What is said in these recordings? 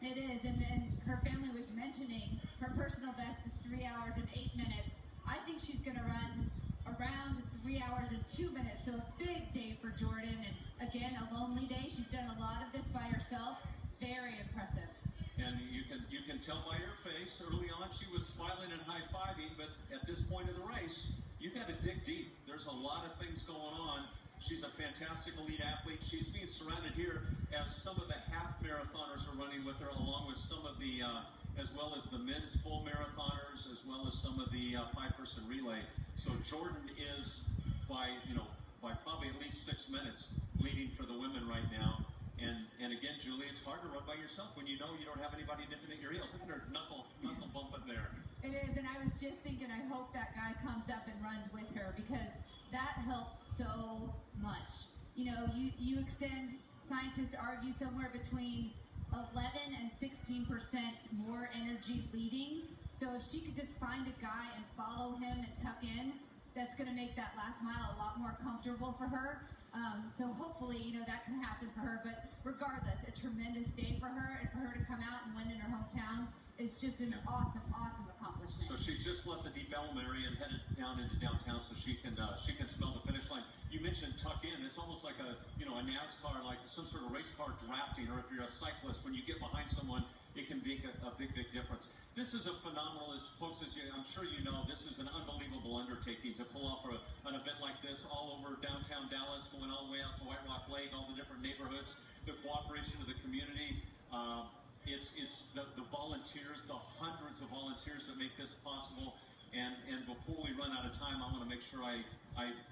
It is, and her family was mentioning her personal best is 3 hours and 8 minutes. I think she's going to run around 3 hours and 2 minutes, so a big day for Jordan, and again, a lonely day. She's done a lot of this by herself. Very impressive. And you can tell by her face, early on she was smiling and high-fiving, but at this point of the race, you got to dig deep. There's a lot of things going on. She's a fantastic elite athlete. She's being surrounded here as some of the half marathoners are running with her, along with some of the, as well as the men's full marathoners, as well as some of the 5-person relay. So Jordan is by probably at least 6 minutes leading for the women right now. And again, Julie, it's hard to run by yourself when you know you don't have anybody nipping at your heels. Look at her knuckle bumping there. It is, and I was just thinking, I hope that guy comes up and runs with her, because that helps so much. You know, you extend, scientists argue somewhere between 11 and 16% more energy leading. So if she could just find a guy and follow him and tuck in, that's going to make that last mile a lot more comfortable for her. So hopefully, you know, that can happen for her. But regardless, a tremendous day for her, and for her to come out and win in her hometown is just an awesome accomplishment. So she's just left the Deep Ellum area and headed down into downtown so she can smell the finish line. You mentioned tuck in. It's almost like a NASCAR, like some sort of race car drafting, or if you're a cyclist, when you get behind someone, it can make a big difference. This is a phenomenal, as folks, as I'm sure you know, this is an unbelievable undertaking to pull off an event like this all over downtown Dallas, going all the way out to White Rock Lake, all the different neighborhoods, the cooperation of the community. It's the volunteers, the hundreds of volunteers that make this possible. And before we run out of time, I want to make sure I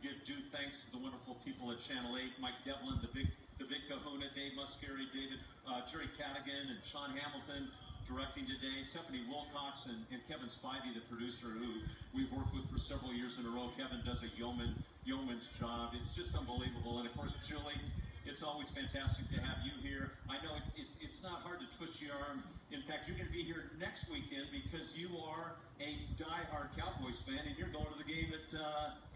give due thanks to the wonderful people at Channel 8, Mike Devlin, the big kahuna, Dave Muscari, Jerry Cadigan, and Sean Hamilton directing today, Stephanie Wilcox, and Kevin Spivey, the producer, who we've worked with for several years in a row. Kevin does a yeoman's job. It's just unbelievable. And of course, Julie, it's always fantastic to have you here. I know it's not hard to twist your arm. In fact, you're going to be here next weekend because you are a die-hard Cowboys fan, and you're going to the game at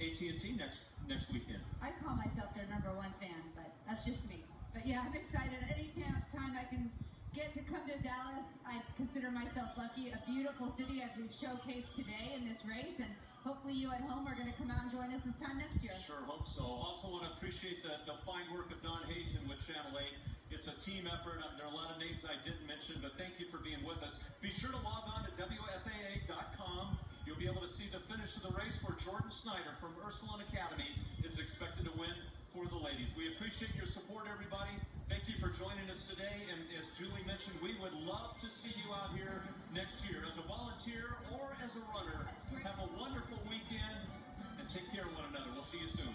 AT&T next weekend. I call myself their #1 fan, but that's just me. But yeah, I'm excited. Anytime I can get to come to Dallas, I consider myself lucky. A beautiful city, as we've showcased today in this race, and hopefully you at home are going to come out and join us this time next year. Sure hope so. Also want to appreciate the fine work of Don Hazen with Channel 8. It's a team effort. There are a lot of names I didn't mention, but thank you for being with us. Be sure to log on to WFAA.com. You'll be able to see the finish of the race where Jordan Snyder from Ursuline Academy is expected to win for the ladies. We appreciate your support, everybody. Thank you for joining us today. And as Julie mentioned, we would love to see you out here next year as a volunteer or as a runner. Have a wonderful weekend and take care of one another. We'll see you soon.